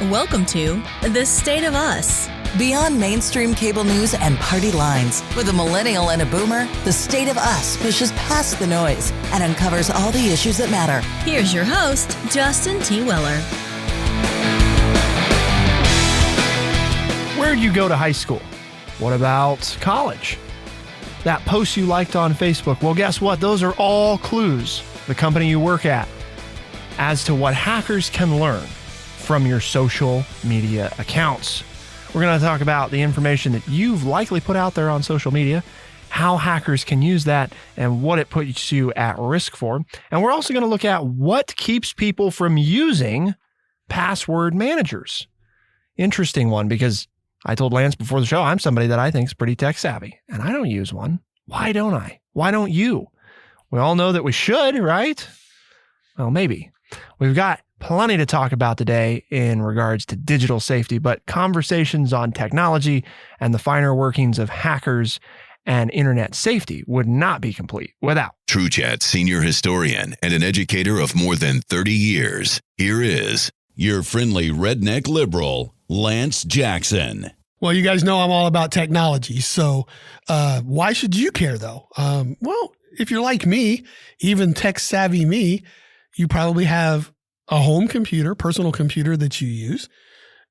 Welcome to The State of Us. Beyond mainstream cable news and party lines, with a millennial and a boomer, The State of Us pushes past the noise and uncovers all the issues that matter. Here's your host, Justin T. Weller. Where'd you go to high school? What about college? That post you liked on Facebook? Well, guess what? Those are all clues, the company you work at, as to what hackers can learn from your social media accounts. We're going to talk about the information that you've likely put out there on social media, how hackers can use that, and what it puts you at risk for. And we're also going to look at what keeps people from using password managers. Interesting one, because I told Lance before the show, I'm somebody that I think is pretty tech savvy, and I don't use one. Why don't I? Why don't you? We all know that we should, right? Well, maybe. We've got plenty to talk about today in regards to digital safety, but conversations on technology and the finer workings of hackers and internet safety would not be complete without TrueChat senior historian and an educator of more than 30 years. Here is your friendly redneck liberal, Lance Jackson. Well, you guys know I'm all about technology, so why should you care though? Well, if you're like me, even tech savvy me, you probably have a home computer, personal computer that you use.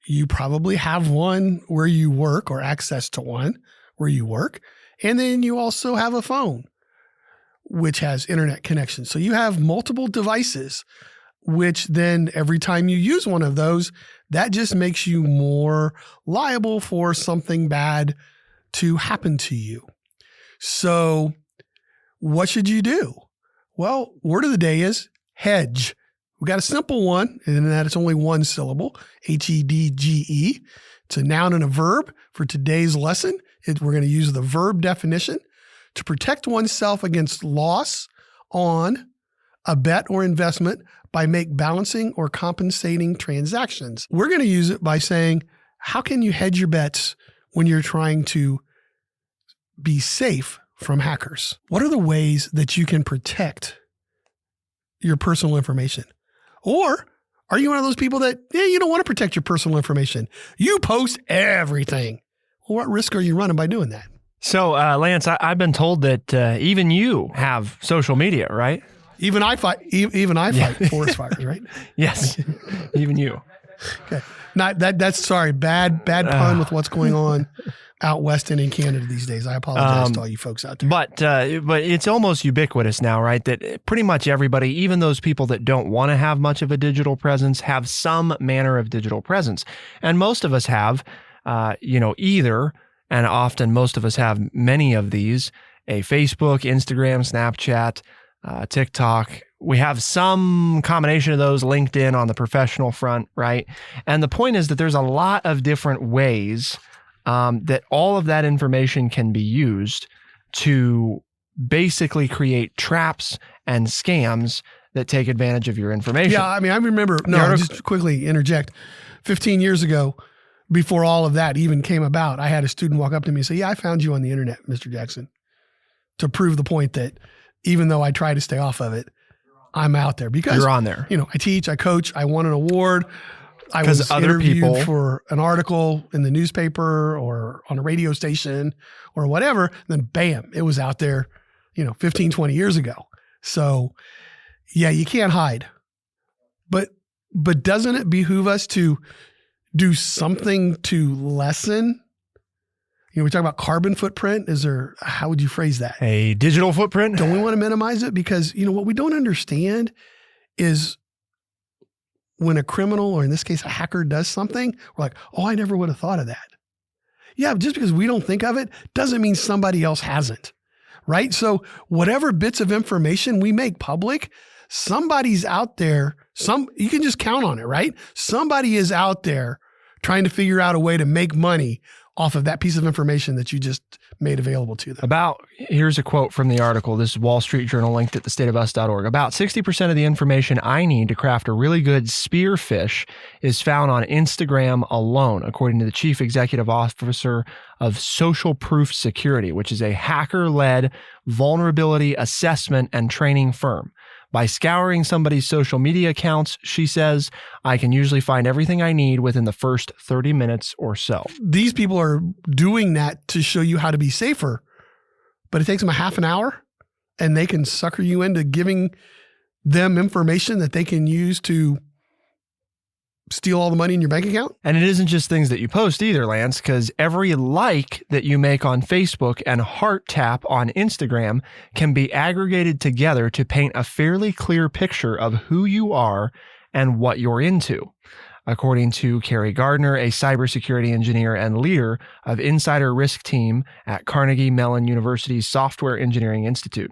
You probably have one where you work or access to one where you work. And then you also have a phone, which has internet connection. So you have multiple devices, which then every time you use one of those, that just makes you more liable for something bad to happen to you. So what should you do? Well, word of the day is hedge. We got a simple one, and that it's only one syllable, H-E-D-G-E. It's a noun and a verb. For today's lesson, we're going to use the verb definition to protect oneself against loss on a bet or investment by make balancing or compensating transactions. We're going to use it by saying, how can you hedge your bets when you're trying to be safe from hackers? What are the ways that you can protect your personal information? Or are you one of those people that, you don't want to protect your personal information? You post everything. Well, what risk are you running by doing that? So, Lance, I've been told that even you have social media, right? Even I fight forest fires, right? Yes, even you. Okay, that's sorry, bad pun with what's going on out west and in Canada these days. I apologize to all you folks out there. But it's almost ubiquitous now, right? That pretty much everybody, even those people that don't want to have much of a digital presence, have some manner of digital presence. And most of us have, either, and often most of us have many of these, a Facebook, Instagram, Snapchat, TikTok. We have some combination of those, LinkedIn on the professional front, right? And the point is that there's a lot of different ways that all of that information can be used to basically create traps and scams that take advantage of your information. Yeah, I mean, I remember, just quickly interject, 15 years ago, before all of that even came about, I had a student walk up to me and say, I found you on the internet, Mr. Jackson, to prove the point that even though I try to stay off of it, I'm out there. Because you're on there. I teach, I coach, I won an award. I was interviewed for an article in the newspaper or on a radio station or whatever. And then bam, it was out there, 15, 20 years ago. So yeah, you can't hide. But doesn't it behoove us to do something to lessen? We talk about carbon footprint. How would you phrase that? A digital footprint? Don't we want to minimize it? Because, what we don't understand is when a criminal, or in this case, a hacker does something, we're like, I never would have thought of that. Yeah, just because we don't think of it doesn't mean somebody else hasn't, right? So whatever bits of information we make public, somebody's out there, you can just count on it, right? Somebody is out there trying to figure out a way to make money off of that piece of information that you just made available to them. Here's a quote from the article. This is Wall Street Journal linked at thestateofus.org. About 60% of the information I need to craft a really good spearfish is found on Instagram alone, according to the chief executive officer of Social Proof Security, which is a hacker-led vulnerability assessment and training firm. By scouring somebody's social media accounts, she says, I can usually find everything I need within the first 30 minutes or so. These people are doing that to show you how to be safer, but it takes them a half an hour and they can sucker you into giving them information that they can use to steal all the money in your bank account. And it isn't just things that you post either, Lance, because every like that you make on Facebook and heart tap on Instagram can be aggregated together to paint a fairly clear picture of who you are and what you're into. According to Carrie Gardner, a cybersecurity engineer and leader of Insider Risk Team at Carnegie Mellon University's Software Engineering Institute.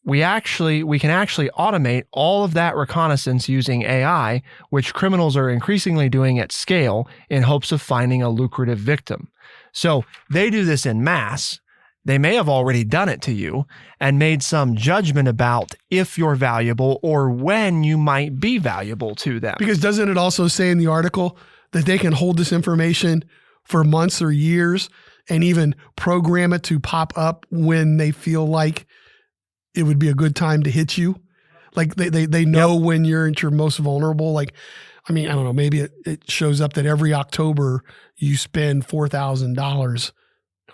We can actually automate all of that reconnaissance using AI, which criminals are increasingly doing at scale in hopes of finding a lucrative victim. So they do this in mass. They may have already done it to you and made some judgment about if you're valuable or when you might be valuable to them. Because doesn't it also say in the article that they can hold this information for months or years and even program it to pop up when they feel like it would be a good time to hit you? Like they know when you're at your most vulnerable. Like, I mean, I don't know, maybe it shows up that every October you spend $4,000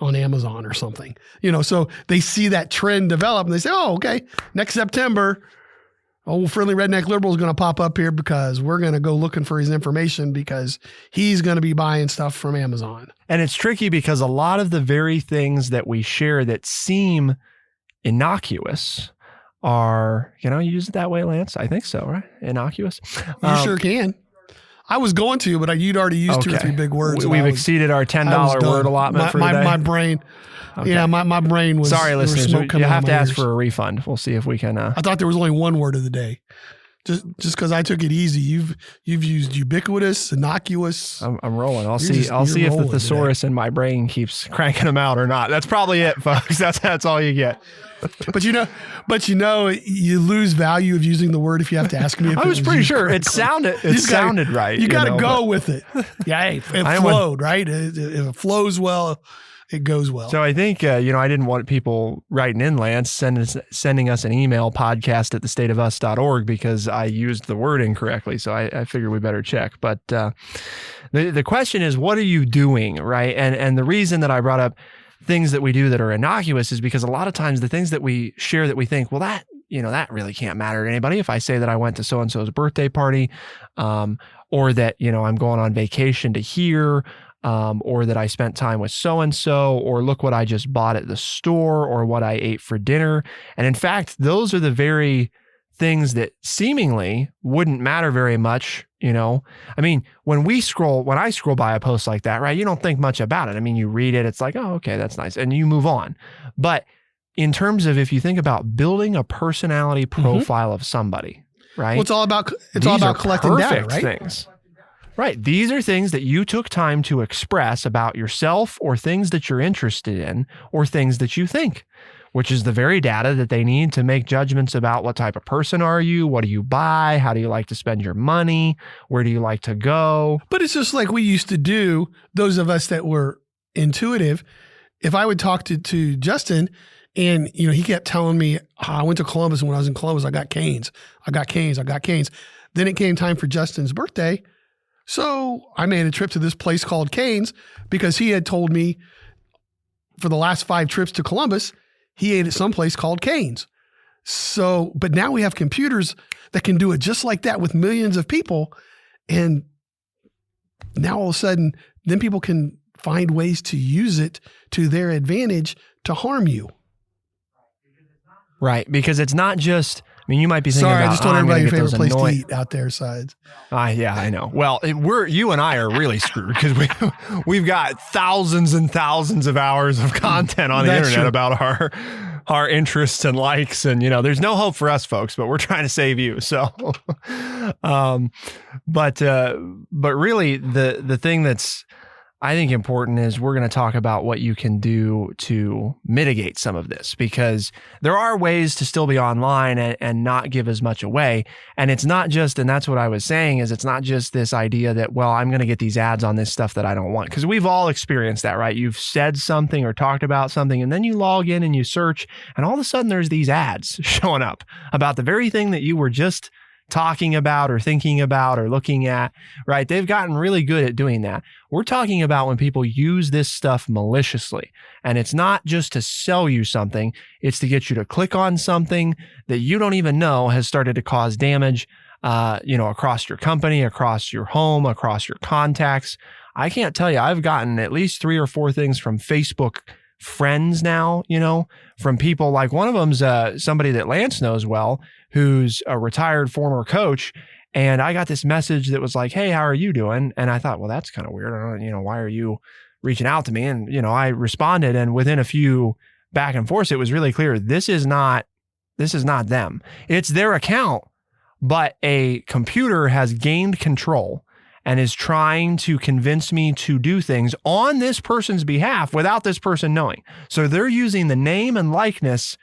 on Amazon or something, so they see that trend develop and they say, oh, okay, next September, friendly redneck liberal is going to pop up here because we're going to go looking for his information because he's going to be buying stuff from Amazon. And it's tricky because a lot of the very things that we share that seem innocuous are, you use it that way, Lance? I think so, right? Innocuous. You sure can. I was going to, but you'd already used 2 or 3 big words. We've exceeded our $10 word allotment for today. My brain. Okay. Yeah, my brain was. Sorry, listeners. You have to ask for a refund. We'll see if we can. I thought there was only one word of the day. Just because I took it easy, you've used ubiquitous, innocuous. I'm rolling. I'll see if the thesaurus in my brain keeps cranking them out or not. That's probably it, folks. That's all you get. But you lose value of using the word if you have to ask me. If I was pretty sure it sounded right. You got to go with it. Yeah, it flowed right. If it flows well, it goes well. So I think I didn't want people writing in, Lance, sending us an email, podcast@thestateofus.org, because I used the word incorrectly. So I figured we better check. But the question is, what are you doing, right? And the reason that I brought up things that we do that are innocuous is because a lot of times the things that we share that we think, well, that really can't matter to anybody. If I say that I went to so-and-so's birthday party, or that, I'm going on vacation to here, or that I spent time with so-and-so, or look what I just bought at the store, or what I ate for dinner. And in fact, those are the very things that seemingly wouldn't matter very much. I mean, when I scroll by a post like that, right, you don't think much about it. I mean, you read it, it's like, oh, okay, that's nice. And you move on. But in terms of, if you think about building a personality profile of somebody, right? Well, it's all about collecting data, right? Things. Right. These are things that you took time to express about yourself, or things that you're interested in, or things that you think, which is the very data that they need to make judgments about what type of person are you, what do you buy, how do you like to spend your money, where do you like to go. But it's just like we used to do, those of us that were intuitive. If I would talk to Justin and, he kept telling me, I went to Columbus, and when I was in Columbus, I got canes. Then it came time for Justin's birthday. So I made a trip to this place called Cane's because he had told me for the last 5 trips to Columbus, he ate at some place called Cane's. So, but now we have computers that can do it just like that with millions of people. And now all of a sudden, then people can find ways to use it to their advantage to harm you. Right. Because it's not just, you might be thinking Sorry, about, I just told everybody your favorite place to eat out there, Sides. Yeah, I know. Well, you and I are really screwed because we've got thousands and thousands of hours of content on the internet about our interests and likes, and there's no hope for us, folks. But we're trying to save you. So, but really, the thing that's I think important is we're going to talk about what you can do to mitigate some of this, because there are ways to still be online and not give as much away. And it's not just, and that's what I was saying, is it's not just this idea that, well, I'm going to get these ads on this stuff that I don't want. Because we've all experienced that, right? You've said something or talked about something, and then you log in and you search, and all of a sudden there's these ads showing up about the very thing that you were just talking about or thinking about or looking at, right? They've gotten really good at doing that. We're talking about when people use this stuff maliciously, and it's not just to sell you something, it's to get you to click on something that you don't even know has started to cause damage, across your company, across your home, across your contacts. I can't tell you, I've gotten at least 3 or 4 things from Facebook friends now, from people like, one of them's somebody that Lance knows well, who's a retired former coach. And I got this message that was like, hey, how are you doing? And I thought, well, that's kind of weird. I don't, why are you reaching out to me? And, I responded, and within a few back and forths, it was really clear. This is not them. It's their account, but a computer has gained control and is trying to convince me to do things on this person's behalf without this person knowing. So they're using the name and likeness,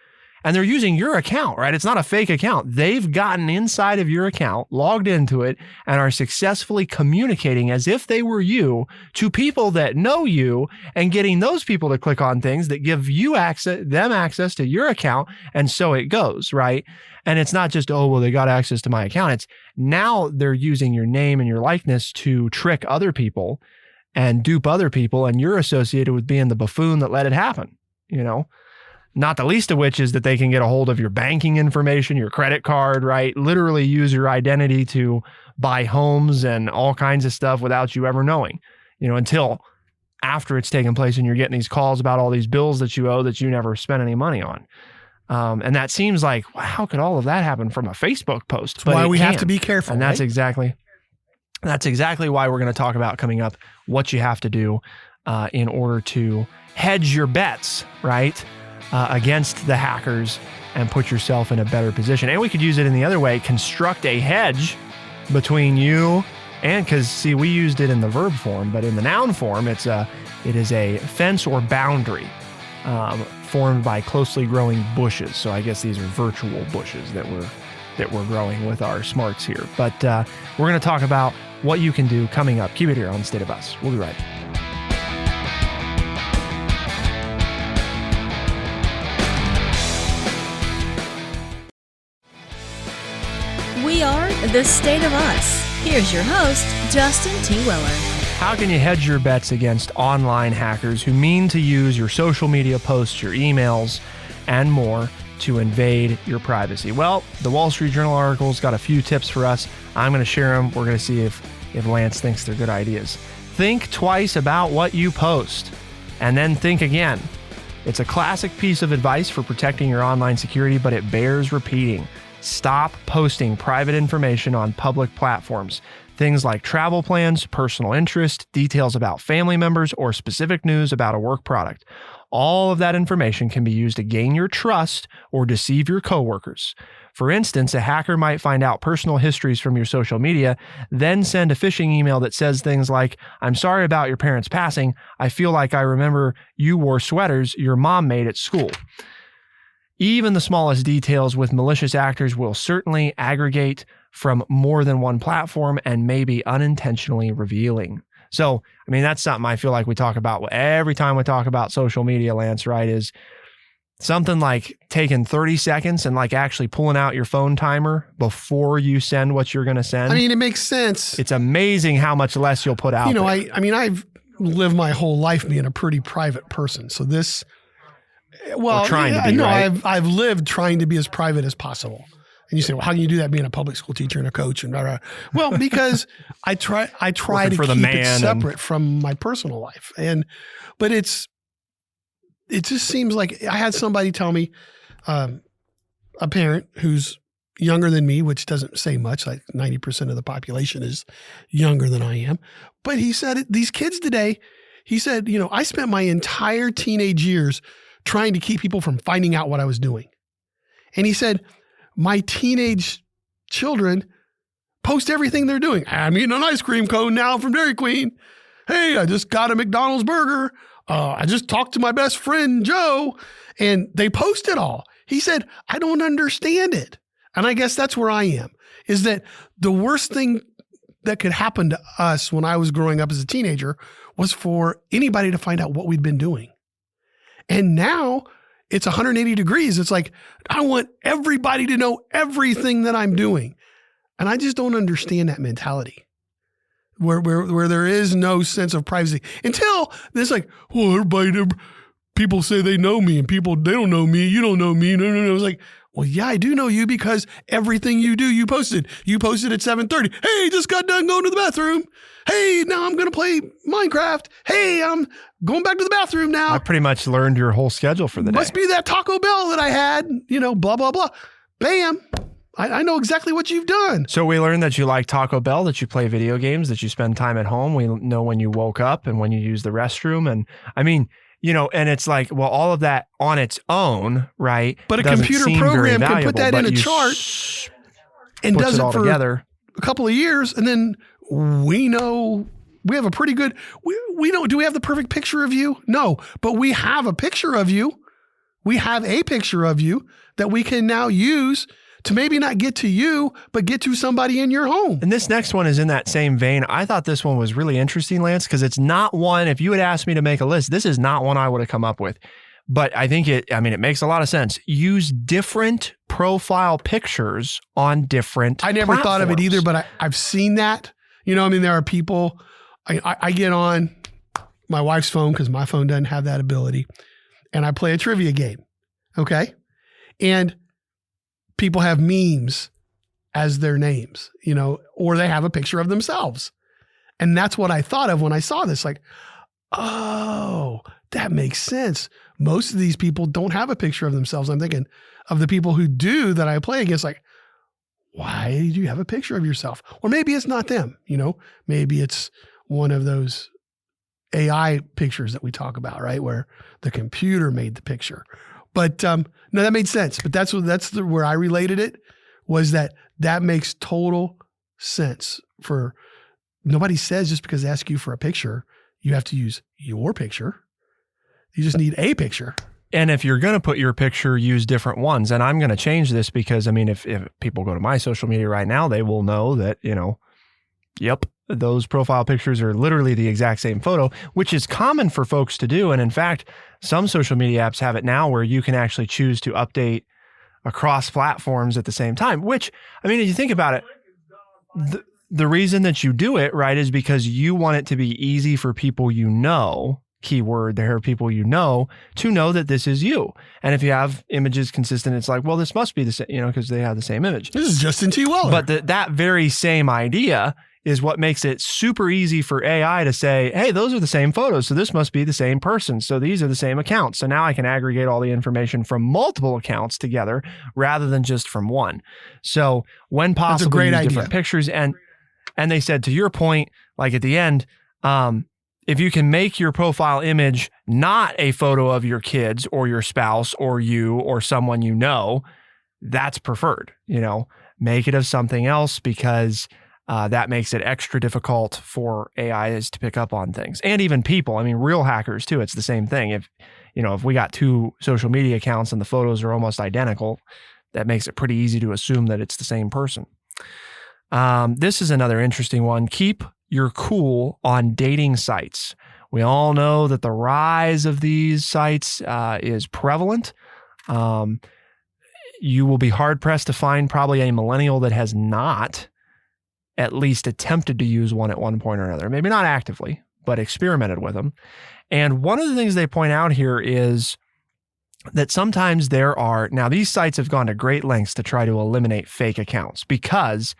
and they're using your account, right? It's not a fake account. They've gotten inside of your account, logged into it, and are successfully communicating as if they were you to people that know you, and getting those people to click on things that give you access to your account. And so it goes, right? And it's not just, oh, well, they got access to my account. It's now they're using your name and your likeness to trick other people and dupe other people. And you're associated with being the buffoon that let it happen, Not the least of which is that they can get a hold of your banking information, your credit card, right? Literally use your identity to buy homes and all kinds of stuff without you ever knowing, until after it's taken place and you're getting these calls about all these bills that you owe that you never spent any money on. And that seems like, wow, how could all of that happen from a Facebook post? That's why we have to be careful. And that's exactly why we're going to talk about coming up what you have to do in order to hedge your bets, right? Against the hackers and put yourself in a better position. And we could use it in the other way, construct a hedge between you and, because see, we used it in the verb form, but in the noun form, it is a fence or boundary formed by closely growing bushes. So I guess these are virtual bushes that we're growing with our smarts here. But we're going to talk about what you can do coming up. Keep it here on State of Us. We'll be right back. We are the State of Us. Here's your host, Justin T. Weller. How can you hedge your bets against online hackers who mean to use your social media posts, your emails, and more to invade your privacy? Well, the Wall Street Journal article's got a few tips for us. I'm going to share them. We're going to see if Lance thinks they're good ideas. Think twice about what you post, and then think again. It's a classic piece of advice for protecting your online security, but it bears repeating. Stop posting private information on public platforms. Things like travel plans, personal interest, details about family members, or specific news about a work product. All of that information can be used to gain your trust or deceive your coworkers. For instance, a hacker might find out personal histories from your social media, then send a phishing email that says things like, "I'm sorry about your parents passing. I feel like I remember you wore sweaters your mom made at school." Even the smallest details with malicious actors will certainly aggregate from more than one platform and may be unintentionally revealing. So, that's something I feel like we talk about every time we talk about social media, Lance, right? Is something like taking 30 seconds and like actually pulling out your phone timer before you send what you're going to send. It makes sense. It's amazing how much less you'll put out there. I've lived my whole life being a pretty private person. So this, well, trying to be, right? I've lived trying to be as private as possible. And you say, well, how can you do that being a public school teacher and a coach and blah, blah. Well, because I try to keep it separate from my personal life. But it just seems like I had somebody tell me, a parent who's younger than me, which doesn't say much, like 90% of the population is younger than I am. But he said, these kids today, he said, I spent my entire teenage years trying to keep people from finding out what I was doing. And he said, my teenage children post everything they're doing. I'm eating an ice cream cone now from Dairy Queen. Hey, I just got a McDonald's burger. I just talked to my best friend, Joe, and they post it all. He said, I don't understand it. And I guess that's where I am, is that the worst thing that could happen to us when I was growing up as a teenager was for anybody to find out what we'd been doing. And now it's 180 degrees. It's like, I want everybody to know everything that I'm doing. And I just don't understand that mentality where there is no sense of privacy until there's like, well, people say they know me and they don't know me. You don't know me. No. It's like, well, yeah, I do know you because everything you do, you posted. You posted at 7:30. Hey, just got done going to the bathroom. Hey, now I'm going to play Minecraft. Hey, I'm going back to the bathroom now. I pretty much learned your whole schedule for the day. Must be that Taco Bell that I had, blah, blah, blah. Bam. I know exactly what you've done. So we learned that you like Taco Bell, that you play video games, that you spend time at home. We know when you woke up and when you use the restroom. And I mean, and it's like, well, all of that on its own, right? But a computer program can put that in a chart and does it for together. A couple of years. And then we know we have a pretty good, we know, do we have the perfect picture of you? No, but we have a picture of you. We have a picture of you that we can now use to maybe not get to you, but get to somebody in your home. And this next one is in that same vein. I thought this one was really interesting, Lance, because it's not one, if you had asked me to make a list, this is not one I would have come up with. But I think it makes a lot of sense. Use different profile pictures on different I never platforms. thought of it either, but I've seen that. There are people, I get on my wife's phone because my phone doesn't have that ability, and I play a trivia game, okay? And people have memes as their names, or they have a picture of themselves. And that's what I thought of when I saw this. Like, oh, that makes sense. Most of these people don't have a picture of themselves. I'm thinking of the people who do that I play against, like, why do you have a picture of yourself? Or maybe it's not them, maybe it's one of those AI pictures that we talk about, right? Where the computer made the picture. But no, that made sense. But that's where I related it, was that makes total sense. For nobody says just because they ask you for a picture, you have to use your picture. You just need a picture. And if you're going to put your picture, use different ones. And I'm going to change this because, if people go to my social media right now, they will know that, yep, those profile pictures are literally the exact same photo, which is common for folks to do. And in fact, some social media apps have it now where you can actually choose to update across platforms at the same time, which, if you think about it, the reason that you do it, right, is because you want it to be easy for people keyword there, people to know that this is you. And if you have images consistent, it's like, well, this must be the same, because they have the same image. This is Justin T. Weller. But that very same idea is what makes it super easy for AI to say, hey, those are the same photos, so this must be the same person. So these are the same accounts. So now I can aggregate all the information from multiple accounts together rather than just from one. So when possible, use different pictures. And they said, to your point, like at the end, if you can make your profile image not a photo of your kids or your spouse or you or someone that's preferred. Make it of something else, because that makes it extra difficult for AIs to pick up on things. And even people, real hackers too. It's the same thing. If we got two social media accounts and the photos are almost identical, that makes it pretty easy to assume that it's the same person. This is another interesting one. Keep your cool on dating sites. We all know that the rise of these sites is prevalent. You will be hard pressed to find probably a millennial that has not at least attempted to use one at one point or another. Maybe not actively, but experimented with them. And one of the things they point out here is that sometimes now these sites have gone to great lengths to try to eliminate fake accounts because,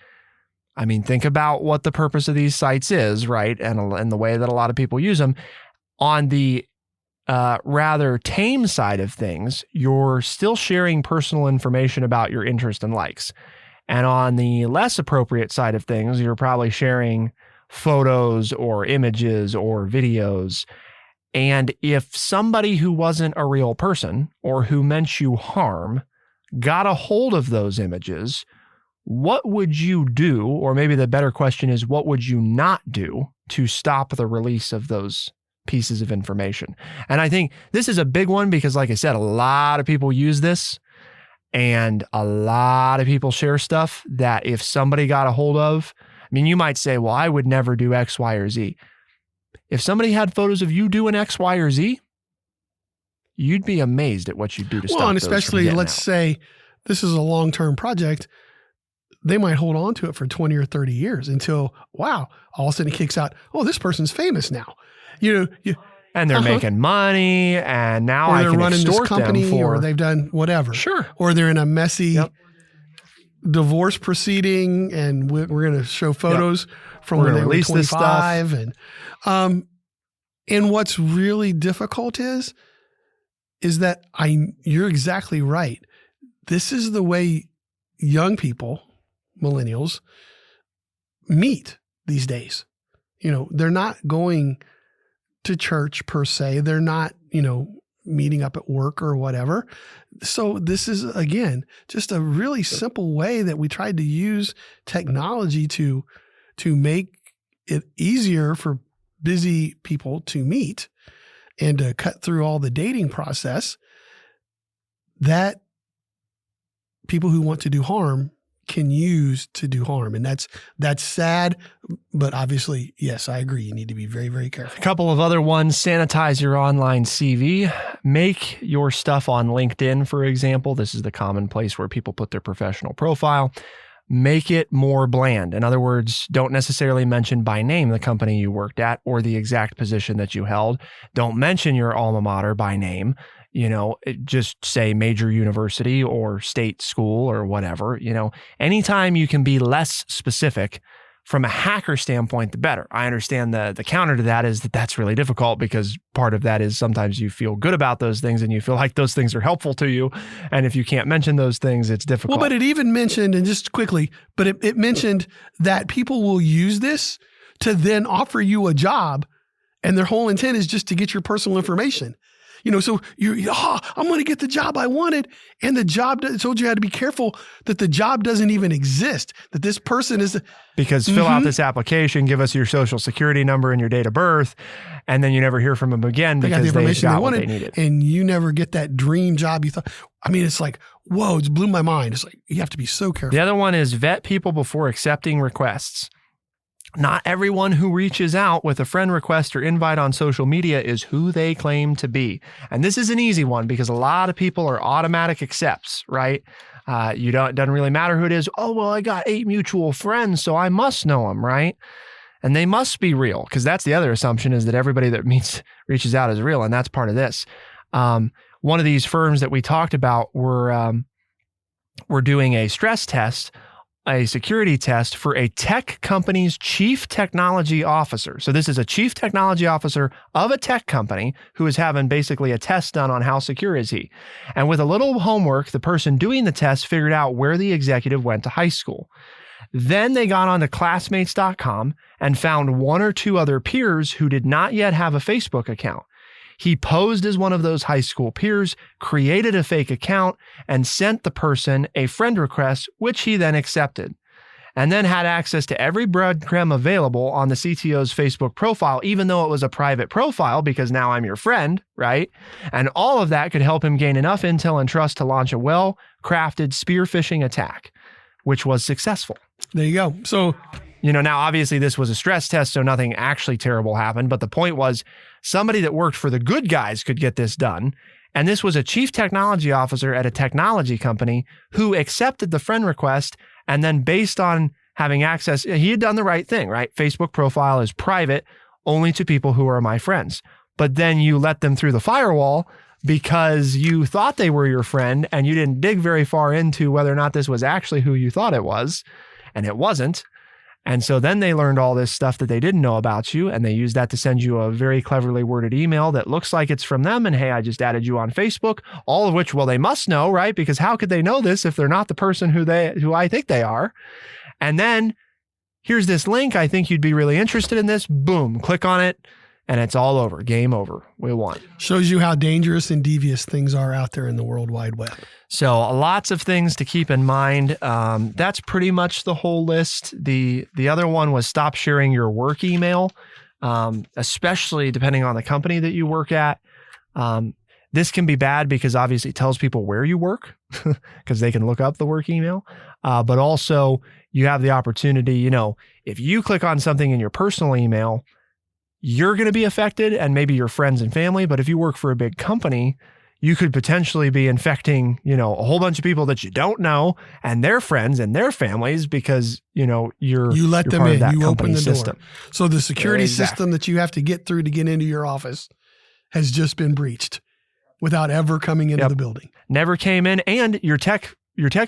think about what the purpose of these sites is, right? And the way that a lot of people use them. On the rather tame side of things, you're still sharing personal information about your interest and likes. And on the less appropriate side of things, you're probably sharing photos or images or videos. And if somebody who wasn't a real person or who meant you harm got a hold of those images what would you do? Or maybe the better question is, what would you not do to stop the release of those pieces of information? And I think this is a big one because, like I said, a lot of people use this and a lot of people share stuff that if somebody got a hold of, I mean, you might say, well, I would never do X, Y, or Z. If somebody had photos of you doing X, Y, or Z, you'd be amazed at what you'd do to stop those. Well, and especially, let's say this is a long-term project, they might hold on to it for 20 or 30 years until, wow, all of a sudden it kicks out, oh, this person's famous now. And they're making money, and now I can running extort this company, them for, or they've done whatever. Sure. Or they're in a messy divorce proceeding, and we're going to show photos from when they were 25. And what's really difficult is that you're exactly right. This is the way young people, millennials, meet these days. They're not going to church per se. They're not, meeting up at work or whatever. So this is, again, just a really simple way that we tried to use technology to make it easier for busy people to meet and to cut through all the dating process that people who want to do harm can use to do harm. And that's sad, but obviously, yes, I agree. You need to be very, very careful. A couple of other ones: sanitize your online CV. Make your stuff on LinkedIn, for example. This is the common place where people put their professional profile. Make it more bland. In other words, don't necessarily mention by name the company you worked at or the exact position that you held. Don't mention your alma mater by name. Just say major university or state school or whatever. Anytime you can be less specific from a hacker standpoint, the better. I understand the counter to that is that that's really difficult, because part of that is sometimes you feel good about those things and you feel like those things are helpful to you. And if you can't mention those things, it's difficult. Well, but it even mentioned, and just quickly, but it mentioned that people will use this to then offer you a job, and their whole intent is just to get your personal information. So I'm going to get the job I wanted. And the job told you how to be careful that the job doesn't even exist, that this person is. Because fill out this application, give us your social security number and your date of birth. And then you never hear from them again because they got what they needed. And you never get that dream job you thought. I mean, it's like, whoa, it's blew my mind. It's like, you have to be so careful. The other one is vet people before accepting requests. Not everyone who reaches out with a friend request or invite on social media is who they claim to be. And this is an easy one because a lot of people are automatic accepts, right? It doesn't really matter who it is. Oh, well, I got 8 mutual friends, so I must know them, right? And they must be real, because that's the other assumption, is that everybody that reaches out is real. And that's part of this. One of these firms that we talked about were doing a stress test, a security test for a tech company's chief technology officer. So this is a chief technology officer of a tech company who is having basically a test done on how secure is he. And with a little homework, the person doing the test figured out where the executive went to high school. Then they got onto classmates.com and found 1 or 2 other peers who did not yet have a Facebook account. He posed as one of those high school peers, created a fake account, and sent the person a friend request, which he then accepted, and then had access to every breadcrumb available on the CTO's Facebook profile, even though it was a private profile, because now I'm your friend, right? And all of that could help him gain enough intel and trust to launch a well-crafted spear phishing attack, which was successful. There you go. So, now obviously this was a stress test, so nothing actually terrible happened. But the point was, somebody that worked for the good guys could get this done. And this was a chief technology officer at a technology company who accepted the friend request. And then based on having access, he had done the right thing, right? Facebook profile is private only to people who are my friends. But then you let them through the firewall because you thought they were your friend and you didn't dig very far into whether or not this was actually who you thought it was. And it wasn't. And so then they learned all this stuff that they didn't know about you, and they used that to send you a very cleverly worded email that looks like it's from them. And hey, I just added you on Facebook, all of which, well, they must know, right? Because how could they know this if they're not the person who I think they are? And then here's this link. I think you'd be really interested in this. Boom, click on it. and it's all over. Game over. We won. Shows you how dangerous and devious things are out there in the World Wide Web. So lots of things to keep in mind. That's pretty much the whole list. The other one was stop sharing your work email, especially depending on the company that you work at. This can be bad because obviously it tells people where you work because they can look up the work email. But also you have the opportunity, if you click on something in your personal email, you're going to be affected and maybe your friends and family. But if you work for a big company, you could potentially be infecting, a whole bunch of people that you don't know and their friends and their families because, you let them in, you open the system. Door. So the security system that you have to get through to get into your office has just been breached without ever coming into the building. Never came in. And your tech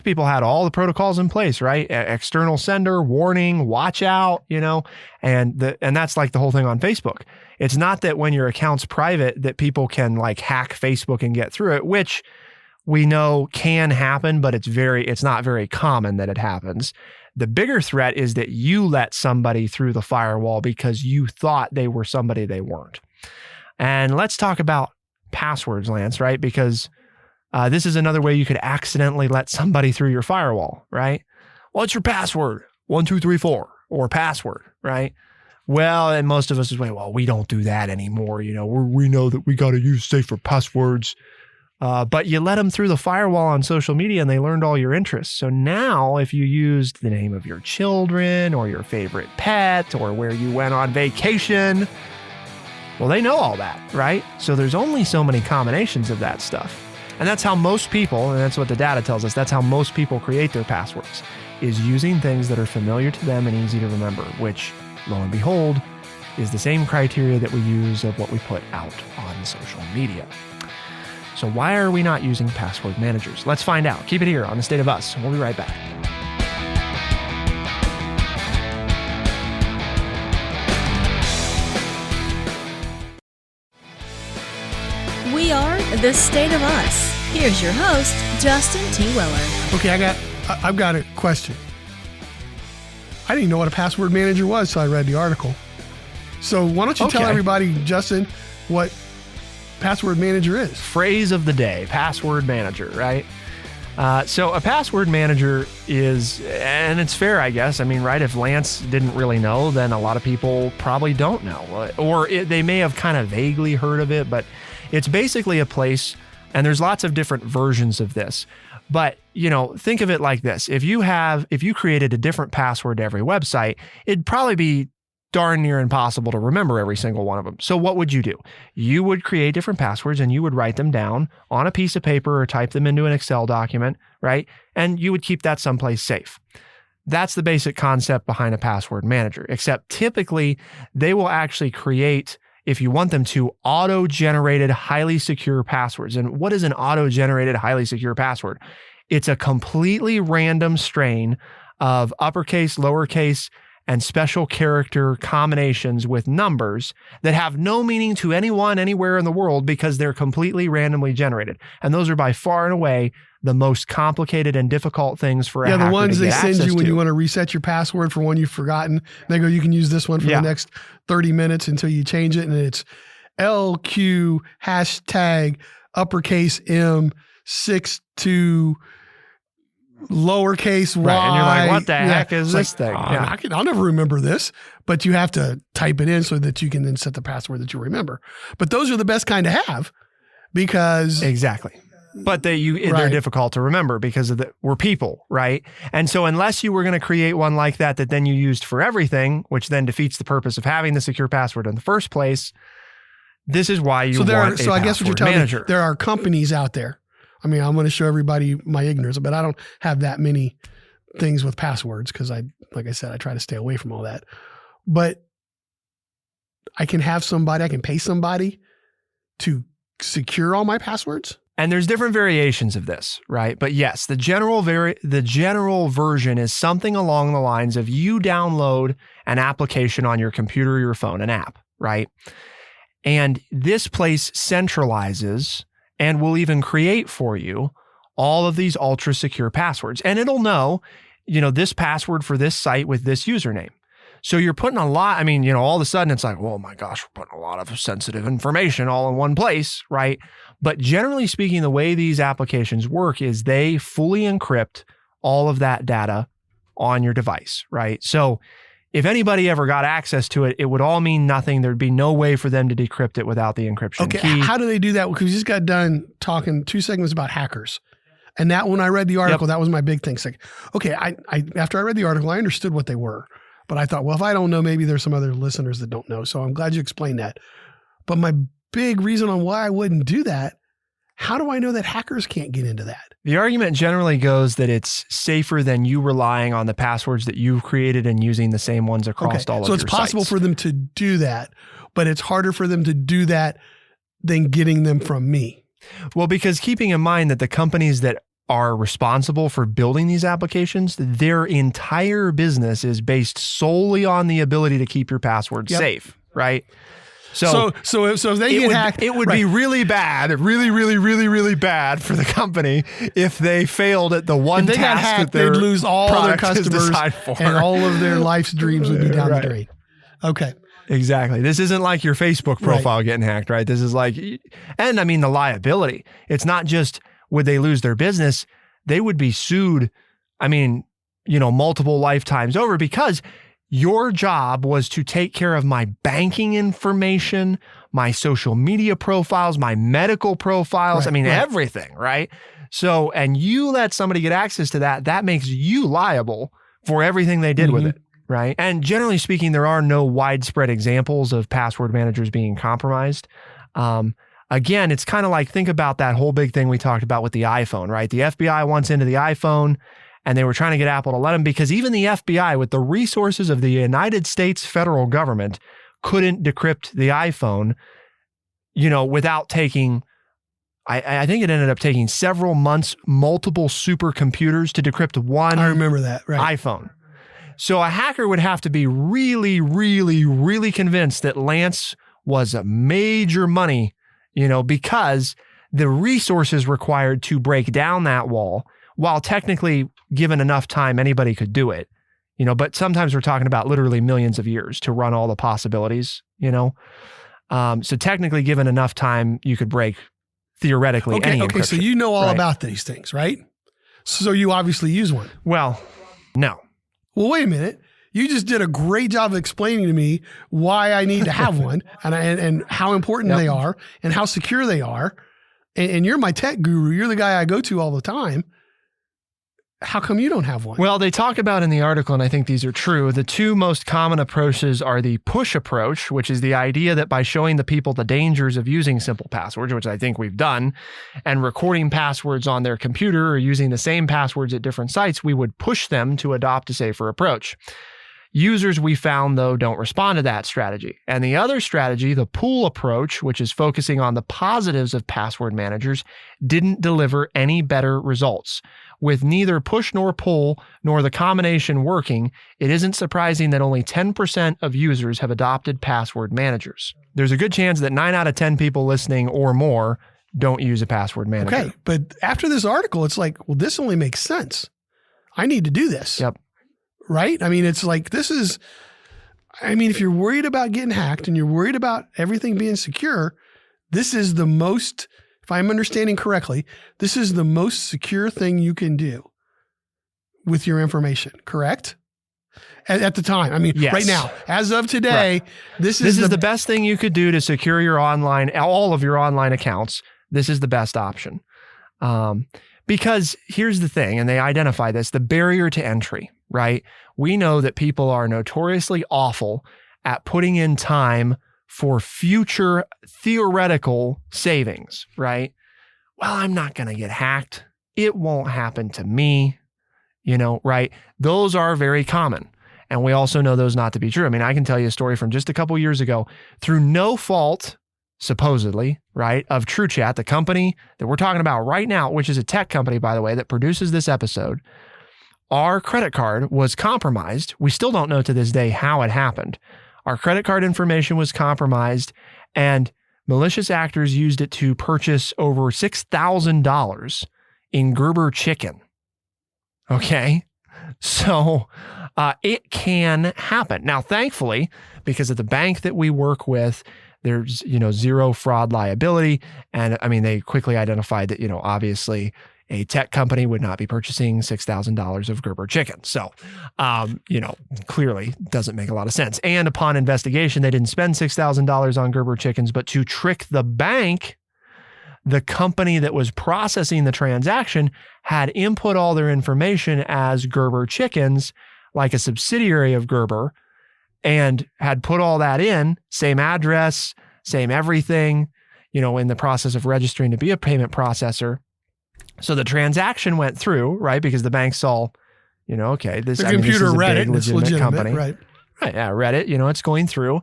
people had all the protocols in place, right? External sender, warning, watch out, and that's like the whole thing on Facebook. It's not that when your account's private that people can like hack Facebook and get through it, which we know can happen, but it's not very common that it happens. The bigger threat is that you let somebody through the firewall because you thought they were somebody they weren't. And let's talk about passwords, Lance, right? Because this is another way you could accidentally let somebody through your firewall, right? What's your password? 1234 or password, right? Well, and most of us is we don't do that anymore. We know that we got to use safer passwords. But you let them through the firewall on social media and they learned all your interests. So now if you used the name of your children or your favorite pet or where you went on vacation, well, they know all that, right? So there's only so many combinations of that stuff. And that's how most people, and that's what the data tells us, that's how most people create their passwords, is using things that are familiar to them and easy to remember, which, lo and behold, is the same criteria that we use of what we put out on social media. So why are we not using password managers? Let's find out. Keep it here on The State of Us. We'll be right back. We are The State of Us. Here's your host, Justin T. Weller. Okay, I've got a question. I didn't even know what a password manager was, so I read the article. So why don't you tell everybody, Justin, what password manager is? Phrase of the day, password manager, right? So a password manager is, and it's fair, I guess. I mean, right, if Lance didn't really know, then a lot of people probably don't know. Or they may have kind of vaguely heard of it, but it's basically a place, and there's lots of different versions of this. But, think of it like this. If you created a different password to every website, it'd probably be darn near impossible to remember every single one of them. So what would you do? You would create different passwords and you would write them down on a piece of paper or type them into an Excel document, right? And you would keep that someplace safe. That's the basic concept behind a password manager, except typically they will actually create, if you want them to, auto-generated highly secure passwords. And what is an auto-generated highly secure password? It's a completely random strain of uppercase, lowercase, and special character combinations with numbers that have no meaning to anyone anywhere in the world because they're completely randomly generated. And those are by far and away the most complicated and difficult things for a hacker to get access to. Yeah, the ones they send you when you want to reset your password for one you've forgotten. They go, you can use this one for the next 30 minutes until you change it. And it's LQ hashtag uppercase M62 lowercase y. Right, and you're like, what the heck is this thing? I'll never remember this, but you have to type it in so that you can then set the password that you remember. But those are the best kind to have because... Exactly. But they're difficult to remember because we're people, right? And so unless you were going to create one like that then you used for everything, which then defeats the purpose of having the secure password in the first place, this is why you want a password manager. So I guess what you're telling me, there are companies out there. I mean, I'm going to show everybody my ignorance, but I don't have that many things with passwords because like I said, I try to stay away from all that. But I can pay somebody to secure all my passwords. And there's different variations of this, right? But yes, the general version is something along the lines of you download an application on your computer or your phone, an app, right? And this place centralizes and will even create for you all of these ultra secure passwords. And it'll know, this password for this site with this username. So you're putting a lot, I mean, all of a sudden it's like, oh my gosh, we're putting a lot of sensitive information all in one place, right? But generally speaking, the way these applications work is they fully encrypt all of that data on your device, right? So if anybody ever got access to it, it would all mean nothing. There'd be no way for them to decrypt it without the encryption key. How do they do that? Because we just got done talking 2 segments about hackers. And that when I read the article, that was my big thing. It's like, okay, I after I read the article, I understood what they were. But I thought, well, if I don't know, maybe there's some other listeners that don't know. So I'm glad you explained that. But my big reason on why I wouldn't do that, how do I know that hackers can't get into that? The argument generally goes that it's safer than you relying on the passwords that you've created and using the same ones across all of your sites. So it's possible for them to do that, but it's harder for them to do that than getting them from me. Well, because keeping in mind that the companies that are responsible for building these applications, their entire business is based solely on the ability to keep your password safe, right? So if they get hacked, it would be really bad, really bad for the company if they failed at the one task got hacked, that their they'd lose all their customers and all of their life's dreams would be down the drain. Okay. Exactly. This isn't like your Facebook profile getting hacked, right? This is like, and I mean the liability. It's not just would they lose their business, they would be sued, I mean, multiple lifetimes over because your job was to take care of my banking information, my social media profiles, my medical profiles. Everything, right? So, and you let somebody get access to that, that makes you liable for everything they did with it, right? And generally speaking, there are no widespread examples of password managers being compromised. Again, it's kind of like, think about that whole big thing we talked about with the iPhone, right? The FBI wants into the iPhone and they were trying to get Apple to let them because even the FBI, with the resources of the United States federal government, couldn't decrypt the iPhone, without taking, I think it ended up taking several months, multiple supercomputers to decrypt one I remember that, right. iPhone. So a hacker would have to be really, really, really convinced that Lance was a major money, because the resources required to break down that wall, while technically given enough time, anybody could do it, but sometimes we're talking about literally millions of years to run all the possibilities, so technically given enough time, you could break theoretically any encryption. Okay, so you know all about these things, right? So you obviously use one. Well, no. Well, wait a minute. You just did a great job of explaining to me why I need to have one and how important they are and how secure they are. And you're my tech guru. You're the guy I go to all the time. How come you don't have one? Well, they talk about in the article, and I think these are true, the two most common approaches are the push approach, which is the idea that by showing the people the dangers of using simple passwords, which I think we've done, and recording passwords on their computer or using the same passwords at different sites, we would push them to adopt a safer approach. Users, we found, though, don't respond to that strategy. And the other strategy, the pull approach, which is focusing on the positives of password managers, didn't deliver any better results. With neither push nor pull, nor the combination working, it isn't surprising that only 10% of users have adopted password managers. There's a good chance that 9 out of 10 people listening or more don't use a password manager. Okay, but after this article, it's like, well, this only makes sense. I need to do this. Yep. Right? I mean, it's like, if you're worried about getting hacked and you're worried about everything being secure, this is the most, if I'm understanding correctly, this is the most secure thing you can do with your information, correct? At the time. I mean, yes. Right now, as of today, this is the best thing you could do to secure your all of your online accounts. This is the best option. Because here's the thing, and they identify this, the barrier to entry, right? We know that people are notoriously awful at putting in time for future theoretical savings, right? Well, I'm not going to get hacked. It won't happen to me, right? Those are very common. And we also know those not to be true. I mean, I can tell you a story from just a couple years ago, through no fault, supposedly, right, of TrueChat, the company that we're talking about right now, which is a tech company, by the way, that produces this episode. Our credit card was compromised. We still don't know to this day how it happened. Our credit card information was compromised, and malicious actors used it to purchase over $6,000 in Gerber chicken. Okay? So it can happen. Now, thankfully, because of the bank that we work with, there's, zero fraud liability. And I mean, they quickly identified that, obviously a tech company would not be purchasing $6,000 of Gerber chicken. So, clearly doesn't make a lot of sense. And upon investigation, they didn't spend $6,000 on Gerber chickens, but to trick the bank, the company that was processing the transaction had input all their information as Gerber chickens, like a subsidiary of Gerber, and had put all that in, same address, same everything, in the process of registering to be a payment processor. So the transaction went through, right? Because the bank saw, okay, this computer is a read big, it, it's legitimate company. Right. Right. Yeah, read it, it's going through.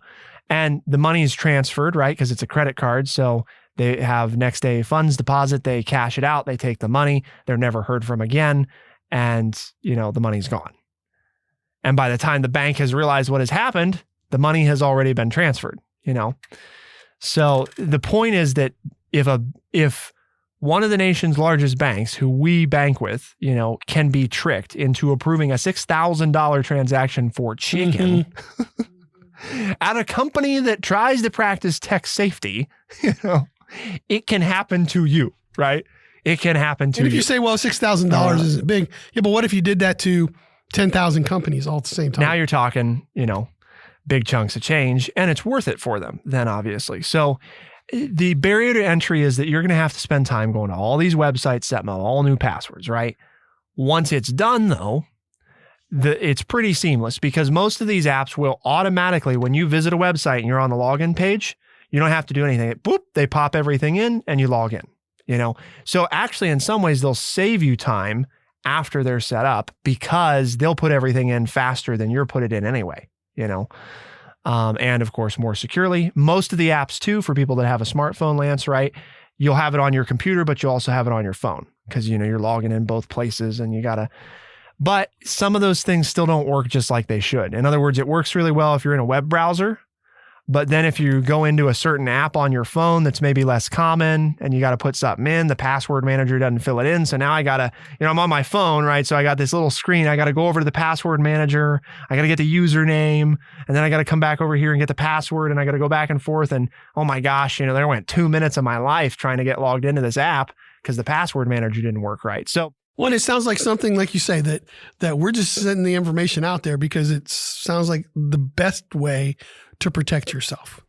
And the money is transferred, right? Because it's a credit card. So they have next day funds deposit, they cash it out, they take the money, they're never heard from again. And, the money's gone. And by the time the bank has realized what has happened, the money has already been transferred, So the point is that if one of the nation's largest banks, who we bank with, can be tricked into approving a $6,000 transaction for chicken at a company that tries to practice tech safety, it can happen to you, right? It can happen to you. And if you say, well, $6,000 isn't big. Yeah, but what if you did that to 10,000 companies all at the same time? Now you're talking, big chunks of change, and it's worth it for them then, obviously. So the barrier to entry is that you're going to have to spend time going to all these websites, setting up all new passwords, right? Once it's done, though, it's pretty seamless, because most of these apps will automatically, when you visit a website and you're on the login page, you don't have to do anything. Boop, they pop everything in and you log in, So actually, in some ways, they'll save you time after they're set up, because they'll put everything in faster than you're put it in anyway, and of course, more securely. Most of the apps too, for people that have a smartphone, Lance, right? You'll have it on your computer, but you'll also have it on your phone, because, you're logging in both places and but some of those things still don't work just like they should. In other words, it works really well if you're in a web browser, but then if you go into a certain app on your phone that's maybe less common and you got to put something in, the password manager doesn't fill it in. So now I got to, I'm on my phone, right? So I got this little screen. I got to go over to the password manager. I got to get the username, and then I got to come back over here and get the password, and I got to go back and forth. And oh my gosh, there went 2 minutes of my life trying to get logged into this app because the password manager didn't work right. So, well, it sounds like something, like you say, that we're just sending the information out there because it sounds like the best way to protect yourself.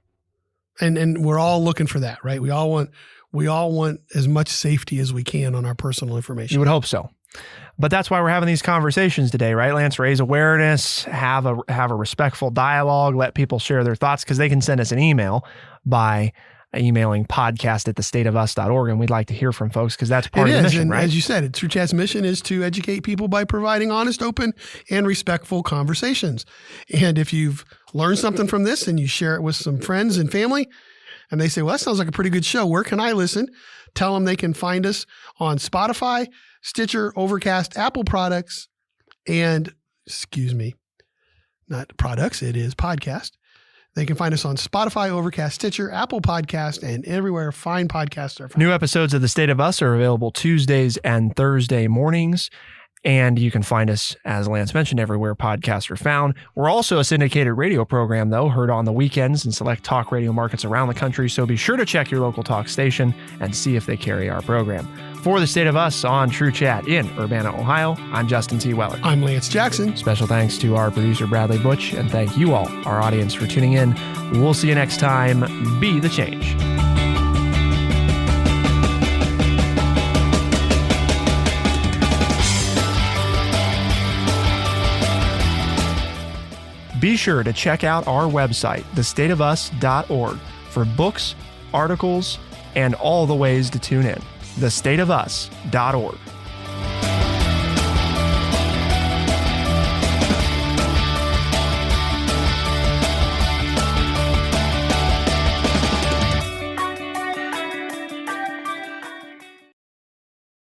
And we're all looking for that, right? We all want as much safety as we can on our personal information. You would hope so. But that's why we're having these conversations today, right, Lance? Raise awareness, have a respectful dialogue, let people share their thoughts, because they can send us an email by emailing podcast@thestateofus.org, and we'd like to hear from folks, because that's part of the mission, right? As you said, True Chat's mission is to educate people by providing honest, open, and respectful conversations. And if you've learned something from this and you share it with some friends and family, and they say, well, that sounds like a pretty good show, where can I listen? Tell them they can find us on Spotify, Stitcher, Overcast, Apple products, and, not products, it is podcast. They can find us on Spotify, Overcast, Stitcher, Apple Podcast, and everywhere fine podcasts are found. New episodes of The State of Us are available Tuesdays and Thursday mornings. And you can find us, as Lance mentioned, everywhere podcasts are found. We're also a syndicated radio program, though, heard on the weekends in select talk radio markets around the country. So be sure to check your local talk station and see if they carry our program. For The State of Us on True Chat in Urbana, Ohio, I'm Justin T. Weller. I'm Lance Jackson. Special thanks to our producer, Bradley Butch, and thank you all, our audience, for tuning in. We'll see you next time. Be the change. Be sure to check out our website, thestateofus.org, for books, articles, and all the ways to tune in. thestateofus.org.